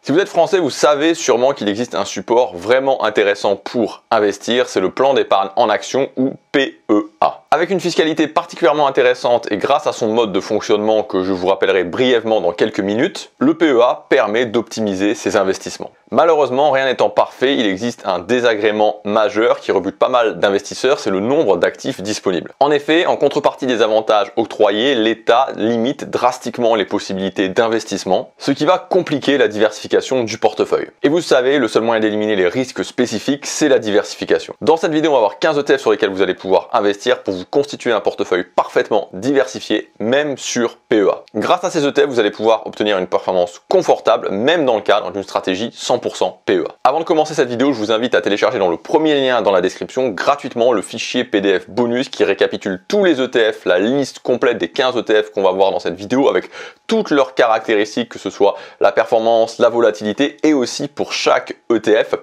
Si vous êtes français, vous savez sûrement qu'il existe un support vraiment intéressant pour investir, c'est le plan d'épargne en action ou PEA. Avec une fiscalité particulièrement intéressante et grâce à son mode de fonctionnement que je vous rappellerai brièvement dans quelques minutes, le PEA permet d'optimiser ses investissements. Malheureusement, rien n'étant parfait, il existe un désagrément majeur qui rebute pas mal d'investisseurs, c'est le nombre d'actifs disponibles. En effet, en contrepartie des avantages octroyés, l'État limite drastiquement les possibilités d'investissement, ce qui va compliquer la diversification du portefeuille. Et vous savez, le seul moyen d'éliminer les risques spécifiques, c'est la diversification. Dans cette vidéo, on va voir 15 ETF sur lesquels vous allez pouvoir investir pour vous constituer un portefeuille parfaitement diversifié, même sur PEA. Grâce à ces ETF, vous allez pouvoir obtenir une performance confortable, même dans le cadre d'une stratégie 100% PEA. Avant de commencer cette vidéo, je vous invite à télécharger dans le premier lien dans la description gratuitement le fichier PDF bonus qui récapitule tous les ETF, la liste complète des 15 ETF qu'on va voir dans cette vidéo avec toutes leurs caractéristiques, que ce soit la performance, la volatilité et aussi pour chaque ETF.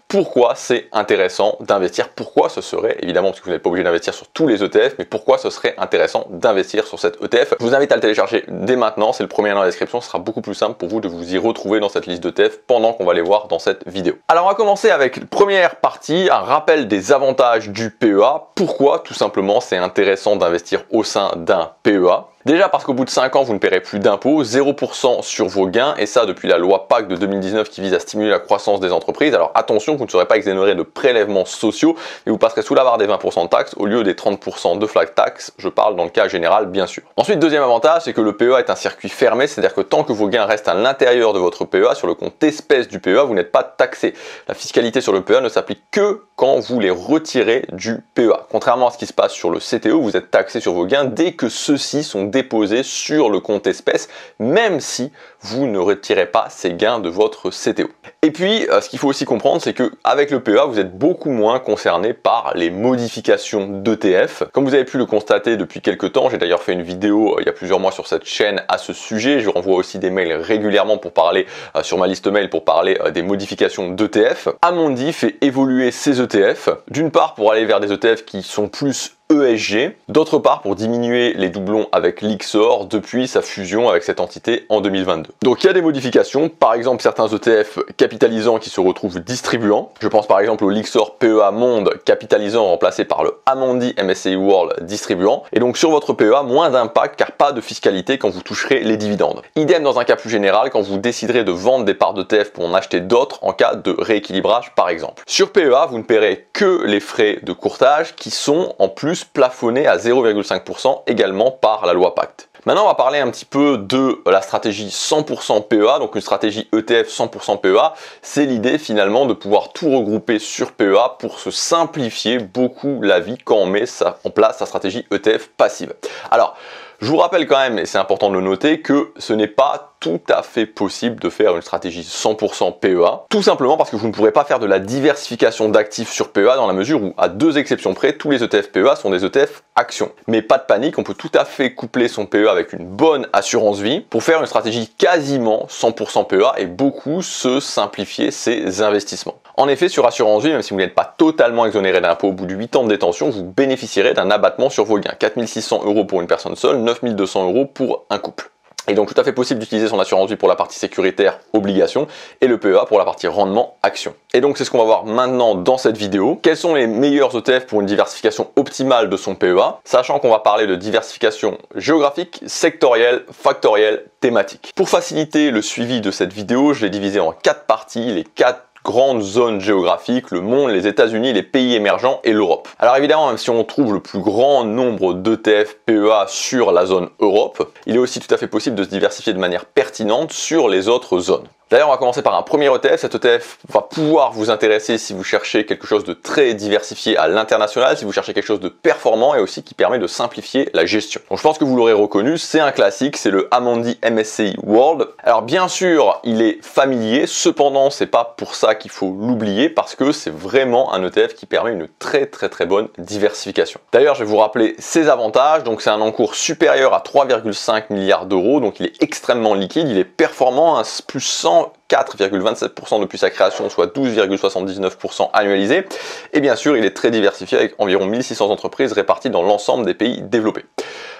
Pourquoi c'est intéressant d'investir, pourquoi ce serait, évidemment parce que vous n'êtes pas obligé d'investir sur tous les ETF, mais pourquoi ce serait intéressant d'investir sur cet ETF. Je vous invite à le télécharger dès maintenant, c'est le premier lien dans la description, ce sera beaucoup plus simple pour vous de vous y retrouver dans cette liste d'ETF pendant qu'on va les voir dans cette vidéo. Alors on va commencer avec la première partie, un rappel des avantages du PEA. Pourquoi tout simplement c'est intéressant d'investir au sein d'un PEA. Déjà parce qu'au bout de 5 ans, vous ne paierez plus d'impôts, 0% sur vos gains, et ça depuis la loi PAC de 2019 qui vise à stimuler la croissance des entreprises. Alors attention, vous ne serez pas exonéré de prélèvements sociaux, mais vous passerez sous la barre des 20% de taxes au lieu des 30% de flat tax, je parle dans le cas général bien sûr. Ensuite, deuxième avantage, c'est que le PEA est un circuit fermé, c'est-à-dire que tant que vos gains restent à l'intérieur de votre PEA, sur le compte espèce du PEA, vous n'êtes pas taxé. La fiscalité sur le PEA ne s'applique que quand vous les retirez du PEA. Contrairement à ce qui se passe sur le CTO, vous êtes taxé sur vos gains dès que ceux-ci sont déposés sur le compte espèce, même si vous ne retirez pas ces gains de votre CTO. Et puis, ce qu'il faut aussi comprendre, c'est qu'avec le PEA, vous êtes beaucoup moins concerné par les modifications d'ETF. Comme vous avez pu le constater depuis quelques temps, j'ai d'ailleurs fait une vidéo il y a plusieurs mois sur cette chaîne à ce sujet. Je renvoie aussi des mails régulièrement pour parler sur ma liste mail pour parler des modifications d'ETF. Amundi fait évoluer ses ETF, d'une part pour aller vers des ETF qui sont plus ESG, d'autre part pour diminuer les doublons avec l'Ixor depuis sa fusion avec cette entité en 2022. Donc il y a des modifications, par exemple certains ETF capitalisants qui se retrouvent distribuants. Je pense par exemple au l'Ixor PEA Monde capitalisant remplacé par le Amundi MSCI World distribuant. Et donc sur votre PEA, moins d'impact car pas de fiscalité quand vous toucherez les dividendes. Idem dans un cas plus général quand vous déciderez de vendre des parts d'ETF pour en acheter d'autres en cas de rééquilibrage par exemple. Sur PEA, vous ne paierez que les frais de courtage qui sont en plus plafonné à 0,5% également par la loi Pacte. Maintenant, on va parler un petit peu de la stratégie 100% PEA, donc une stratégie ETF 100% PEA. C'est l'idée finalement de pouvoir tout regrouper sur PEA pour se simplifier beaucoup la vie quand on met en place sa stratégie ETF passive. Alors, je vous rappelle quand même, et c'est important de le noter, que ce n'est pas tout à fait possible de faire une stratégie 100% PEA, tout simplement parce que vous ne pourrez pas faire de la diversification d'actifs sur PEA dans la mesure où, à deux exceptions près, tous les ETF PEA sont des ETF actions. Mais pas de panique, on peut tout à fait coupler son PEA avec une bonne assurance vie pour faire une stratégie quasiment 100% PEA et beaucoup se simplifier ses investissements. En effet, sur assurance vie, même si vous n'êtes pas totalement exonéré d'impôt au bout de 8 ans de détention, vous bénéficierez d'un abattement sur vos gains. 4 600 € pour une personne seule, 9 200 € pour un couple. Et donc tout à fait possible d'utiliser son assurance vie pour la partie sécuritaire obligation et le PEA pour la partie rendement action. Et donc c'est ce qu'on va voir maintenant dans cette vidéo. Quels sont les meilleurs ETF pour une diversification optimale de son PEA, sachant qu'on va parler de diversification géographique, sectorielle, factorielle, thématique. Pour faciliter le suivi de cette vidéo, je l'ai divisé en 4 parties, les 4 grandes zones géographiques, le monde, les États-Unis, les pays émergents et l'Europe. Alors évidemment, même si on trouve le plus grand nombre d'ETF PEA sur la zone Europe, il est aussi tout à fait possible de se diversifier de manière pertinente sur les autres zones. D'ailleurs, on va commencer par un premier ETF. Cet ETF va pouvoir vous intéresser si vous cherchez quelque chose de très diversifié à l'international, si vous cherchez quelque chose de performant et aussi qui permet de simplifier la gestion. Donc je pense que vous l'aurez reconnu, c'est un classique, c'est le Amundi MSCI World. Alors bien sûr, il est familier, cependant, c'est pas pour ça qu'il faut l'oublier parce que c'est vraiment un ETF qui permet une très bonne diversification. D'ailleurs, je vais vous rappeler ses avantages. Donc c'est un encours supérieur à 3,5 milliards d'euros, donc il est extrêmement liquide, il est performant, plus 104,27% depuis sa création, soit 12,79% annualisé. Et bien sûr, il est très diversifié avec environ 1600 entreprises réparties dans l'ensemble des pays développés.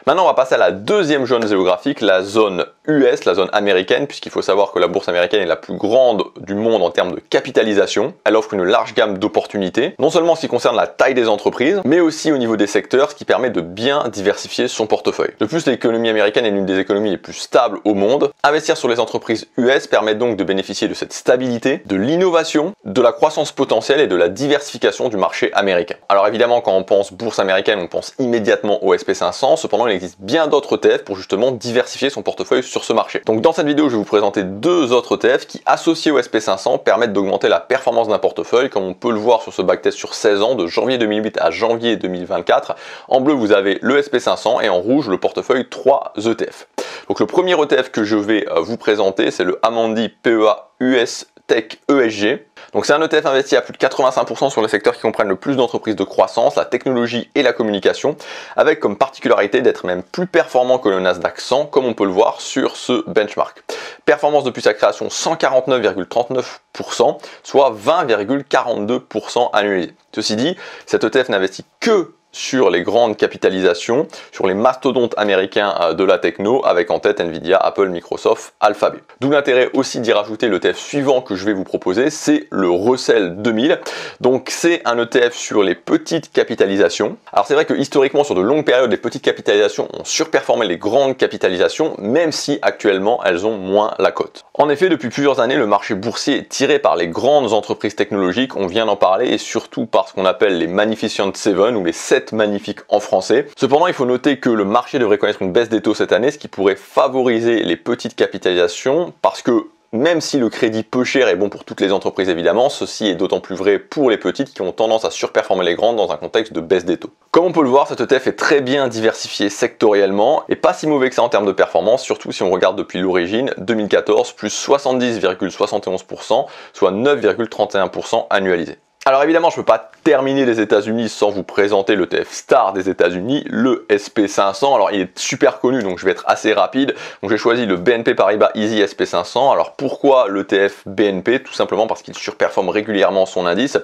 Maintenant, on va passer à la deuxième zone géographique, la zone US, la zone américaine, puisqu'il faut savoir que la bourse américaine est la plus grande du monde en termes de capitalisation. Elle offre une large gamme d'opportunités, non seulement en ce qui concerne la taille des entreprises, mais aussi au niveau des secteurs, ce qui permet de bien diversifier son portefeuille. De plus, l'économie américaine est l'une des économies les plus stables au monde. Investir sur les entreprises US permet donc de bénéficier de cette stabilité, de l'innovation, de la croissance potentielle et de la diversification du marché américain. Alors évidemment, quand on pense bourse américaine, on pense immédiatement au SP500. Cependant, il existe bien d'autres ETF pour justement diversifier son portefeuille sur ce marché. Donc dans cette vidéo, je vais vous présenter deux autres ETF qui, associés au SP500, permettent d'augmenter la performance d'un portefeuille, comme on peut le voir sur ce backtest sur 16 ans, de janvier 2008 à janvier 2024. En bleu, vous avez le SP500 et en rouge, le portefeuille 3 ETF. Donc le premier ETF que je vais vous présenter, c'est le Amundi PEA US Tech ESG. Donc c'est un ETF investi à plus de 85% sur les secteurs qui comprennent le plus d'entreprises de croissance, la technologie et la communication, avec comme particularité d'être même plus performant que le Nasdaq 100, comme on peut le voir sur ce benchmark. Performance depuis sa création 149,39%, soit 20,42% annualisé. Ceci dit, cet ETF n'investit que sur les grandes capitalisations, sur les mastodontes américains de la techno, avec en tête Nvidia, Apple, Microsoft, Alphabet. D'où l'intérêt aussi d'y rajouter l'ETF suivant que je vais vous proposer, c'est le Russell 2000. Donc c'est un ETF sur les petites capitalisations. Alors c'est vrai que historiquement, sur de longues périodes, les petites capitalisations ont surperformé les grandes capitalisations, même si actuellement elles ont moins la cote. En effet, depuis plusieurs années, le marché boursier est tiré par les grandes entreprises technologiques, on vient d'en parler, et surtout par ce qu'on appelle les Magnificent Seven ou les 7 magnifiques en français. Cependant, il faut noter que le marché devrait connaître une baisse des taux cette année, ce qui pourrait favoriser les petites capitalisations, parce que même si le crédit peu cher est bon pour toutes les entreprises évidemment, ceci est d'autant plus vrai pour les petites qui ont tendance à surperformer les grandes dans un contexte de baisse des taux. Comme on peut le voir, cet ETF est très bien diversifié sectoriellement et pas si mauvais que ça en termes de performance, surtout si on regarde depuis l'origine, 2014, plus 70,71%, soit 9,31% annualisé. Alors évidemment, je ne peux pas terminer les États-Unis sans vous présenter l'ETF star des États-Unis, le SP500. Alors il est super connu, donc je vais être assez rapide. Donc j'ai choisi le BNP Paribas Easy SP500. Alors pourquoi l'ETF BNP? Tout simplement parce qu'il surperforme régulièrement son indice.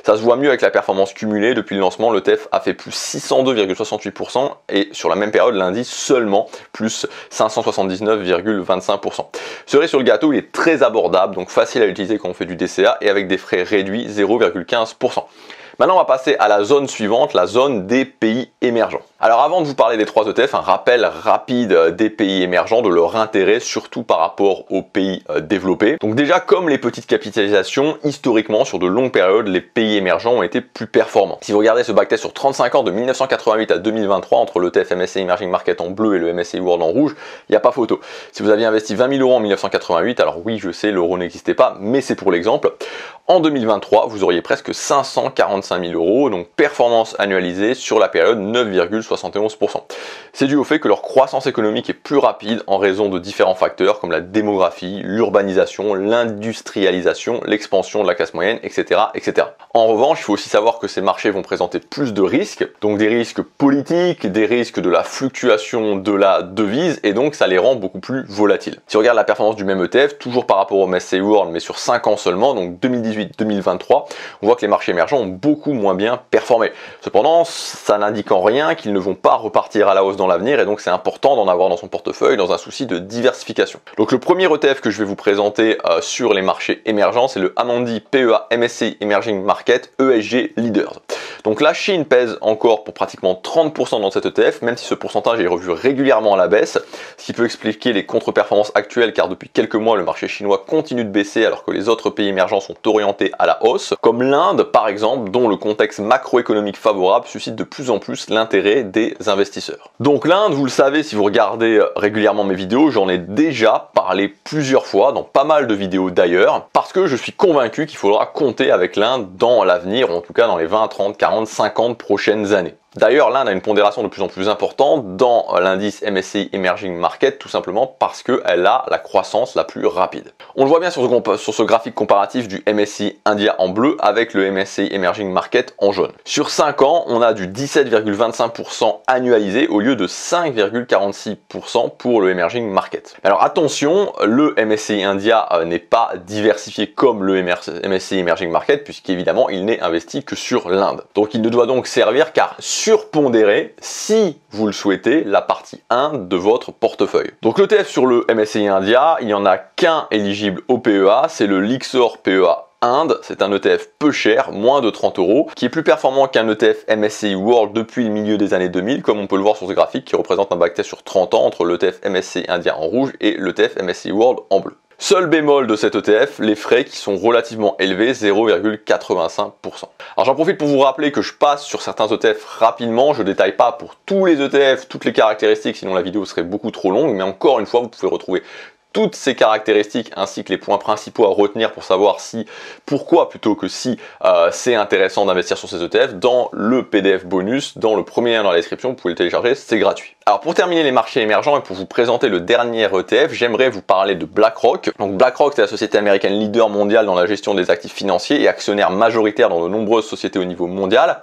Ça se voit mieux avec la performance cumulée. Depuis le lancement, l'ETF a fait plus 602,68% et sur la même période, l'indice seulement plus 579,25%. Cerise sur le gâteau, il est très abordable, donc facile à utiliser quand on fait du DCA et avec des frais réduits 0,15%. Maintenant, on va passer à la zone suivante, la zone des pays émergents. Alors avant de vous parler des 3 ETF, un rappel rapide des pays émergents, de leur intérêt, surtout par rapport aux pays développés. Donc déjà, comme les petites capitalisations, historiquement, sur de longues périodes, les pays émergents ont été plus performants. Si vous regardez ce backtest sur 35 ans, de 1988 à 2023, entre l'ETF MSCI Emerging Market en bleu et le MSCI World en rouge, il n'y a pas photo. Si vous aviez investi 20 000 € en 1988, alors oui, je sais, l'euro n'existait pas, mais c'est pour l'exemple. En 2023, vous auriez presque 545 000 €, donc performance annualisée sur la période 9,71%. C'est dû au fait que leur croissance économique est plus rapide en raison de différents facteurs comme la démographie, l'urbanisation, l'industrialisation, l'expansion de la classe moyenne, etc., etc. En revanche, il faut aussi savoir que ces marchés vont présenter plus de risques, donc des risques politiques, des risques de la fluctuation de la devise, et donc ça les rend beaucoup plus volatiles. Si on regarde la performance du même ETF, toujours par rapport au MSCI World, mais sur 5 ans seulement, donc 2018-2023, on voit que les marchés émergents ont beaucoup moins bien performé. Cependant, ça n'indique en rien qu'ils ne vont pas repartir à la hausse dans l'avenir, et donc c'est important d'en avoir dans son portefeuille dans un souci de diversification. Donc le premier ETF que je vais vous présenter sur les marchés émergents, c'est le Amundi PEA MSCI Emerging Market ESG Leaders. Donc la Chine pèse encore pour pratiquement 30% dans cet ETF, même si ce pourcentage est revu régulièrement à la baisse, ce qui peut expliquer les contre-performances actuelles, car depuis quelques mois le marché chinois continue de baisser alors que les autres pays émergents sont orientés à la hausse, comme l'Inde par exemple, dont le contexte macroéconomique favorable suscite de plus en plus l'intérêt des investisseurs. Donc l'Inde, vous le savez si vous regardez régulièrement mes vidéos, j'en ai déjà parlé plusieurs fois, dans pas mal de vidéos d'ailleurs, parce que je suis convaincu qu'il faudra compter avec l'Inde dans l'avenir, ou en tout cas dans les 20, 30, 40, 50 prochaines années. D'ailleurs, l'Inde a une pondération de plus en plus importante dans l'indice MSCI Emerging Market, tout simplement parce qu'elle a la croissance la plus rapide. On le voit bien sur ce graphique comparatif du MSCI India en bleu avec le MSCI Emerging Market en jaune. Sur 5 ans, on a du 17,25% annualisé au lieu de 5,46% pour le Emerging Market. Alors attention, le MSCI India n'est pas diversifié comme le MSCI Emerging Market, puisqu'évidemment il n'est investi que sur l'Inde. Donc il ne doit donc servir qu'à surpondérer, si vous le souhaitez, la partie Inde de votre portefeuille. Donc l'ETF sur le MSCI India, il n'y en a qu'un éligible au PEA, c'est le Lyxor PEA Inde. C'est un ETF peu cher, moins de 30 €, qui est plus performant qu'un ETF MSCI World depuis le milieu des années 2000, comme on peut le voir sur ce graphique qui représente un backtest sur 30 ans entre l'ETF MSCI India en rouge et l'ETF MSCI World en bleu. Seul bémol de cet ETF, les frais qui sont relativement élevés, 0,85%. Alors j'en profite pour vous rappeler que je passe sur certains ETF rapidement, je ne détaille pas pour tous les ETF, toutes les caractéristiques, sinon la vidéo serait beaucoup trop longue, mais encore une fois, vous pouvez retrouver toutes ces caractéristiques ainsi que les points principaux à retenir pour savoir si, pourquoi plutôt que si c'est intéressant d'investir sur ces ETF dans le PDF bonus, dans le premier lien dans la description, vous pouvez le télécharger, c'est gratuit. Alors pour terminer les marchés émergents et pour vous présenter le dernier ETF, j'aimerais vous parler de BlackRock. Donc BlackRock, c'est la société américaine leader mondiale dans la gestion des actifs financiers et actionnaire majoritaire dans de nombreuses sociétés au niveau mondial.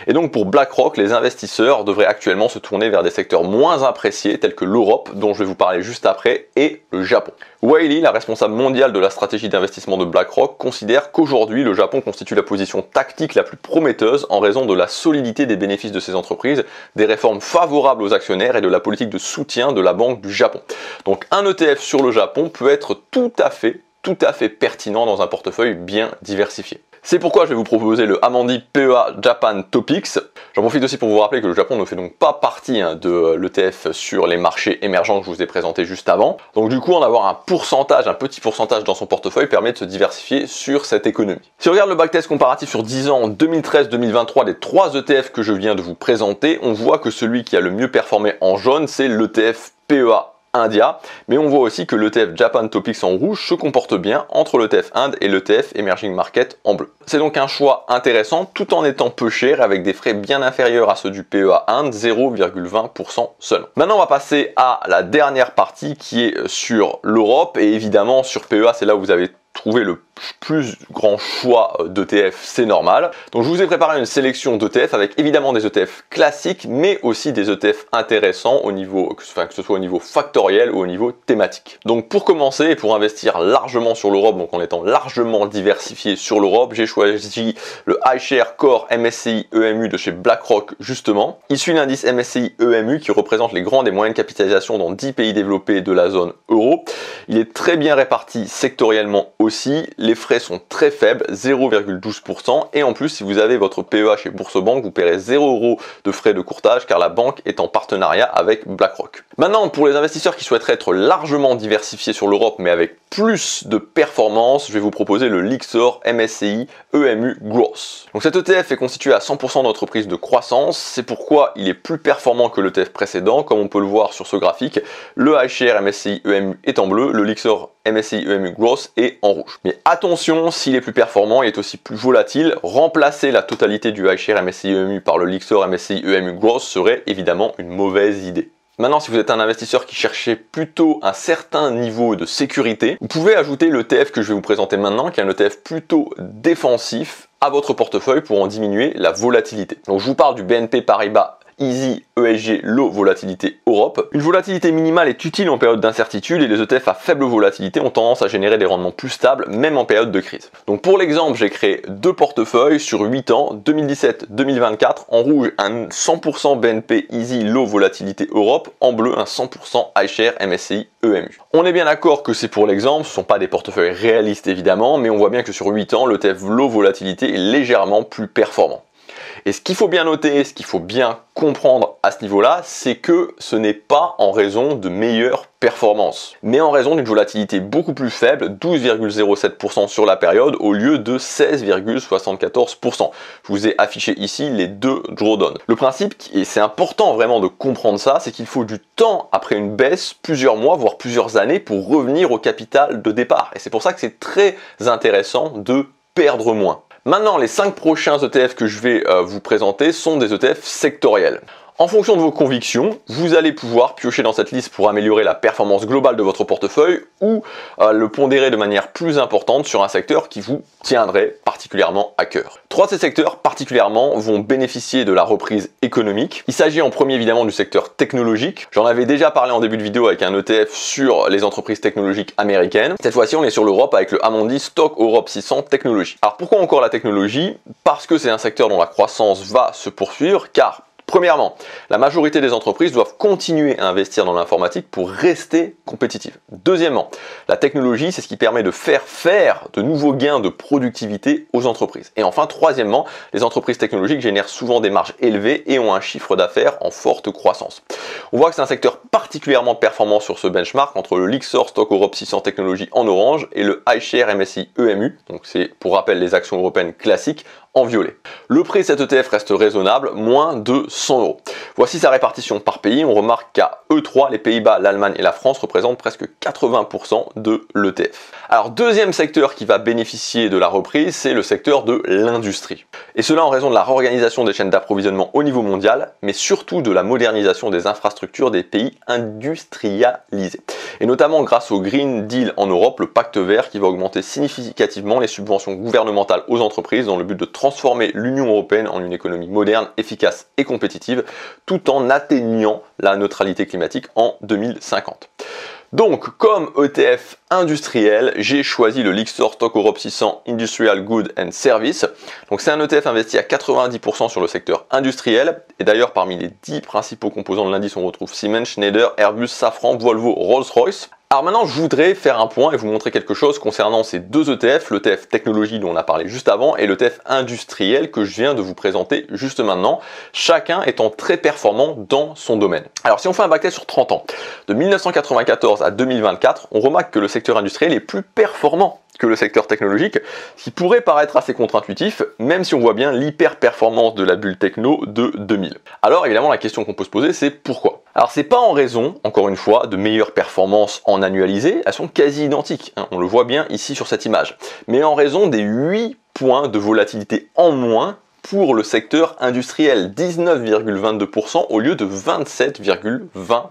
Et donc pour BlackRock, les investisseurs devraient actuellement se tourner vers des secteurs moins appréciés tels que l'Europe, dont je vais vous parler juste après, et le Japon. Wiley, la responsable mondiale de la stratégie d'investissement de BlackRock, considère qu'aujourd'hui le Japon constitue la position tactique la plus prometteuse en raison de la solidité des bénéfices de ces entreprises, des réformes favorables aux actionnaires et de la politique de soutien de la Banque du Japon. Donc un ETF sur le Japon peut être tout à fait pertinent dans un portefeuille bien diversifié. C'est pourquoi je vais vous proposer le Amundi PEA Japan Topics. J'en profite aussi pour vous rappeler que le Japon ne fait donc pas partie de l'ETF sur les marchés émergents que je vous ai présenté juste avant. Donc du coup, en avoir un petit pourcentage dans son portefeuille permet de se diversifier sur cette économie. Si on regarde le backtest comparatif sur 10 ans 2013-2023 des 3 ETF que je viens de vous présenter, on voit que celui qui a le mieux performé en jaune, c'est l'ETF PEA India, mais on voit aussi que l'ETF Japan Topics en rouge se comporte bien entre l'ETF Inde et l'ETF Emerging Market en bleu. C'est donc un choix intéressant tout en étant peu cher avec des frais bien inférieurs à ceux du PEA Inde, 0,20% seulement. Maintenant on va passer à la dernière partie qui est sur l'Europe et évidemment sur PEA c'est là où vous avez trouver le plus grand choix d'ETF, c'est normal. Donc je vous ai préparé une sélection d'ETF avec évidemment des ETF classiques, mais aussi des ETF intéressants au niveau, que ce soit au niveau factoriel ou au niveau thématique. Donc pour commencer, et pour investir largement sur l'Europe, donc en étant largement diversifié sur l'Europe, j'ai choisi le iShares Core MSCI EMU de chez BlackRock justement. Il suit l'indice MSCI EMU qui représente les grandes et moyennes capitalisations dans 10 pays développés de la zone euro. Il est très bien réparti sectoriellement aussi, les frais sont très faibles, 0,12%, et en plus si vous avez votre PEA chez Boursorama, vous paierez 0 € de frais de courtage car la banque est en partenariat avec BlackRock. Maintenant pour les investisseurs qui souhaiteraient être largement diversifiés sur l'Europe mais avec plus de performance, je vais vous proposer le Lyxor MSCI EMU Growth. Donc cet ETF est constitué à 100% d'entreprises de croissance, c'est pourquoi il est plus performant que l'ETF précédent, comme on peut le voir sur ce graphique. Le iShares MSCI EMU est en bleu, le Lyxor MSCI EMU Growth est en rouge. Mais attention, s'il est plus performant, il est aussi plus volatile. Remplacer la totalité du iShares MSCI EMU par le Lyxor MSCI EMU Growth serait évidemment une mauvaise idée. Maintenant, si vous êtes un investisseur qui cherchez plutôt un certain niveau de sécurité, vous pouvez ajouter l'ETF que je vais vous présenter maintenant, qui est un ETF plutôt défensif à votre portefeuille pour en diminuer la volatilité. Donc je vous parle du BNP Paribas Easy ESG Low Volatilité Europe. Une volatilité minimale est utile en période d'incertitude et les ETF à faible volatilité ont tendance à générer des rendements plus stables même en période de crise. Donc pour l'exemple, j'ai créé 2 portefeuilles sur 8 ans, 2017-2024, en rouge un 100% BNP Easy Low Volatilité Europe, en bleu un 100% iShares MSCI EMU. On est bien d'accord que c'est pour l'exemple, ce ne sont pas des portefeuilles réalistes évidemment, mais on voit bien que sur 8 ans, l'ETF Low Volatilité est légèrement plus performant. Et ce qu'il faut bien noter, ce qu'il faut bien comprendre à ce niveau-là, c'est que ce n'est pas en raison de meilleures performances, mais en raison d'une volatilité beaucoup plus faible, 12,07% sur la période au lieu de 16,74%. Je vous ai affiché ici les 2 drawdowns. Le principe, et c'est important vraiment de comprendre ça, c'est qu'il faut du temps après une baisse, plusieurs mois, voire plusieurs années, pour revenir au capital de départ. Et c'est pour ça que c'est très intéressant de perdre moins. Maintenant, les 5 prochains ETF que je vais vous présenter sont des ETF sectoriels. En fonction de vos convictions, vous allez pouvoir piocher dans cette liste pour améliorer la performance globale de votre portefeuille ou le pondérer de manière plus importante sur un secteur qui vous tiendrait particulièrement à cœur. 3 de ces secteurs particulièrement vont bénéficier de la reprise économique. Il s'agit en premier évidemment du secteur technologique. J'en avais déjà parlé en début de vidéo avec un ETF sur les entreprises technologiques américaines. Cette fois-ci, on est sur l'Europe avec le Amundi Stock Europe 600 Technologie. Alors pourquoi encore la technologie? Parce que c'est un secteur dont la croissance va se poursuivre, car Premièrement, la majorité des entreprises doivent continuer à investir dans l'informatique pour rester compétitives. Deuxièmement, la technologie, c'est ce qui permet de faire de nouveaux gains de productivité aux entreprises. Et enfin, troisièmement, les entreprises technologiques génèrent souvent des marges élevées et ont un chiffre d'affaires en forte croissance. On voit que c'est un secteur particulièrement performant sur ce benchmark entre le Lyxor Stock Europe 600 Technologies en orange et le iShares MSCI EMU, donc c'est pour rappel les actions européennes classiques, en violet. Le prix de cet ETF reste raisonnable, moins de 100 €. Voici sa répartition par pays. On remarque qu'à E3, les Pays-Bas, l'Allemagne et la France représentent presque 80% de l'ETF. Alors, deuxième secteur qui va bénéficier de la reprise, c'est le secteur de l'industrie. Et cela en raison de la réorganisation des chaînes d'approvisionnement au niveau mondial, mais surtout de la modernisation des infrastructures des pays industrialisés. Et notamment grâce au Green Deal en Europe, le pacte vert qui va augmenter significativement les subventions gouvernementales aux entreprises dans le but de transformer l'Union européenne en une économie moderne, efficace et compétitive, tout en atteignant la neutralité climatique en 2050. Donc, comme ETF industriel, j'ai choisi le Lyxor Stock Europe 600 Industrial Goods and Services. Donc, c'est un ETF investi à 90% sur le secteur industriel. Et d'ailleurs, parmi les 10 principaux composants de l'indice, on retrouve Siemens, Schneider, Airbus, Safran, Volvo, Rolls-Royce. Alors maintenant, je voudrais faire un point et vous montrer quelque chose concernant ces deux ETF, l'ETF technologie dont on a parlé juste avant et l'ETF industriel que je viens de vous présenter juste maintenant, chacun étant très performant dans son domaine. Alors si on fait un backtest sur 30 ans, de 1994 à 2024, on remarque que le secteur industriel est plus performant que le secteur technologique, ce qui pourrait paraître assez contre-intuitif, même si on voit bien l'hyper-performance de la bulle techno de 2000. Alors évidemment, la question qu'on peut se poser, c'est pourquoi? Alors c'est pas en raison, encore une fois, de meilleures performances en annualisé, elles sont quasi identiques, on le voit bien ici sur cette image, mais en raison des 8 points de volatilité en moins pour le secteur industriel, 19,22% au lieu de 27,20%.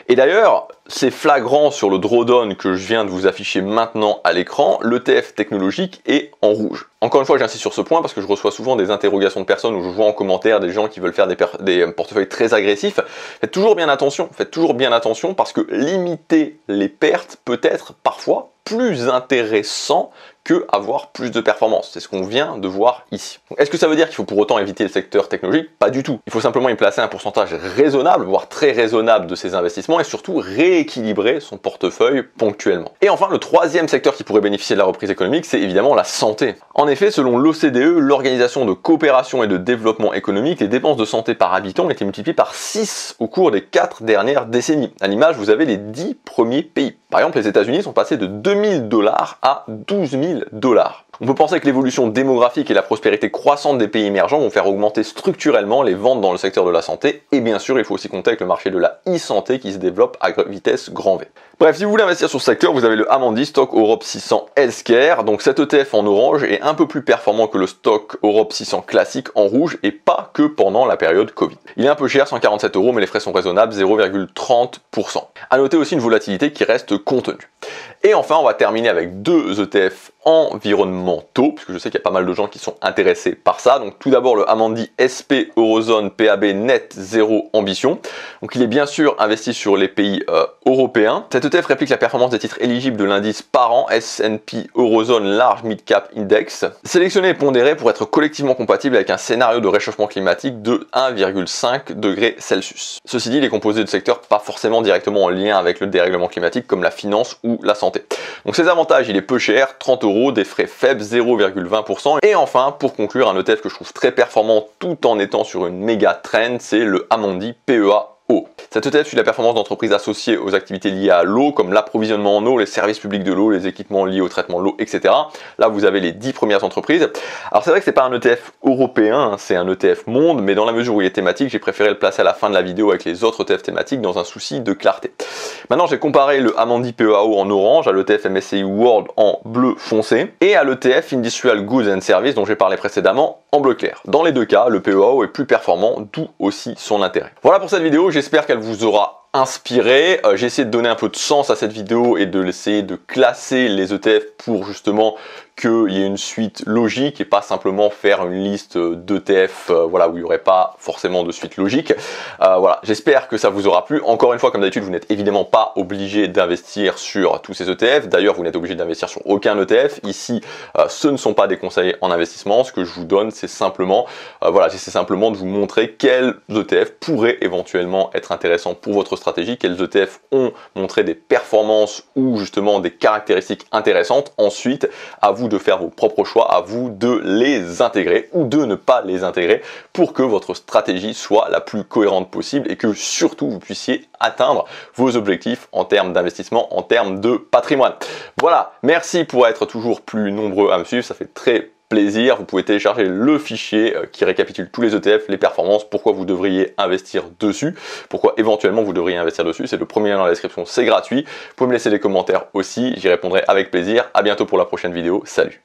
Et d'ailleurs, c'est flagrant sur le drawdown que je viens de vous afficher maintenant à l'écran, l'ETF technologique est en rouge. Encore une fois, j'insiste sur ce point parce que je reçois souvent des interrogations de personnes où je vois en commentaire des gens qui veulent faire des portefeuilles très agressifs. Faites toujours bien attention parce que limiter les pertes peut être parfois plus intéressant que avoir plus de performance. C'est ce qu'on vient de voir ici. Est-ce que ça veut dire qu'il faut pour autant éviter le secteur technologique? Pas du tout. Il faut simplement y placer un pourcentage raisonnable, voire très raisonnable de ses investissements et surtout rééquilibrer son portefeuille ponctuellement. Et enfin, le troisième secteur qui pourrait bénéficier de la reprise économique, c'est évidemment la santé. En effet, selon l'OCDE, l'Organisation de coopération et de développement économique, les dépenses de santé par habitant ont été multipliées par 6 au cours des 4 dernières décennies. À l'image, vous avez les 10 premiers pays. Par exemple, les États-Unis sont passés de 2000 $ à 12 000 $. On peut penser que l'évolution démographique et la prospérité croissante des pays émergents vont faire augmenter structurellement les ventes dans le secteur de la santé. Et bien sûr, il faut aussi compter avec le marché de la e-santé qui se développe à vitesse grand V. Bref, si vous voulez investir sur ce secteur, vous avez le Amundi Stock Europe 600 Healthcare. Donc cet ETF en orange est un peu plus performant que le Stock Europe 600 classique en rouge et pas que pendant la période Covid. Il est un peu cher, 147 €, mais les frais sont raisonnables, 0,30%. À noter aussi une volatilité qui reste contenue. Et enfin, on va terminer avec deux ETF environnementaux, puisque je sais qu'il y a pas mal de gens qui sont intéressés par ça. Donc tout d'abord le Amundi SP Eurozone PAB Net Zéro Ambition. Donc il est bien sûr investi sur les pays européens. Cet ETF réplique la performance des titres éligibles de l'indice par an S&P Eurozone Large Mid Cap Index, sélectionné et pondéré pour être collectivement compatible avec un scénario de réchauffement climatique de 1,5 degrés Celsius. Ceci dit, il est composé de secteurs pas forcément directement en lien avec le dérèglement climatique comme la finance ou la santé. Donc ses avantages, il est peu cher, 30 €, des frais faibles, 0,20%. Et enfin, pour conclure, un ETF que je trouve très performant tout en étant sur une méga trend, c'est le Amundi PEA. Cet ETF suit la performance d'entreprises associées aux activités liées à l'eau, comme l'approvisionnement en eau, les services publics de l'eau, les équipements liés au traitement de l'eau, etc. Là, vous avez les 10 premières entreprises. Alors c'est vrai que c'est pas un ETF européen, c'est un ETF monde, mais dans la mesure où il est thématique, j'ai préféré le placer à la fin de la vidéo avec les autres ETF thématiques dans un souci de clarté. Maintenant, j'ai comparé le Amundi PEAO en orange à l'ETF MSCI World en bleu foncé et à l'ETF Industrial Goods and Services dont j'ai parlé précédemment en bleu clair. Dans les deux cas, le PEAO est plus performant, d'où aussi son intérêt. Voilà pour cette vidéo, j'espère qu'elle vous aura inspiré. J'ai essayé de donner un peu de sens à cette vidéo et de essayer de classer les ETF pour justement qu'il y ait une suite logique et pas simplement faire une liste d'ETF voilà, où il n'y aurait pas forcément de suite logique. Voilà, j'espère que ça vous aura plu. Encore une fois, comme d'habitude, vous n'êtes évidemment pas obligé d'investir sur tous ces ETF. D'ailleurs, vous n'êtes obligé d'investir sur aucun ETF. Ici, ce ne sont pas des conseils en investissement. Ce que je vous donne, c'est simplement, voilà, c'est simplement de vous montrer quels ETF pourraient éventuellement être intéressants pour votre stratégie, quels ETF ont montré des performances ou justement des caractéristiques intéressantes. Ensuite, à vous de faire vos propres choix, à vous de les intégrer ou de ne pas les intégrer pour que votre stratégie soit la plus cohérente possible et que surtout vous puissiez atteindre vos objectifs en termes d'investissement, en termes de patrimoine. Voilà, merci pour être toujours plus nombreux à me suivre, ça fait très plaisir. Vous pouvez télécharger le fichier qui récapitule tous les ETF, les performances, pourquoi vous devriez investir dessus, pourquoi éventuellement vous devriez investir dessus. C'est le premier lien dans la description, c'est gratuit. Vous pouvez me laisser des commentaires aussi, j'y répondrai avec plaisir. À bientôt pour la prochaine vidéo. Salut!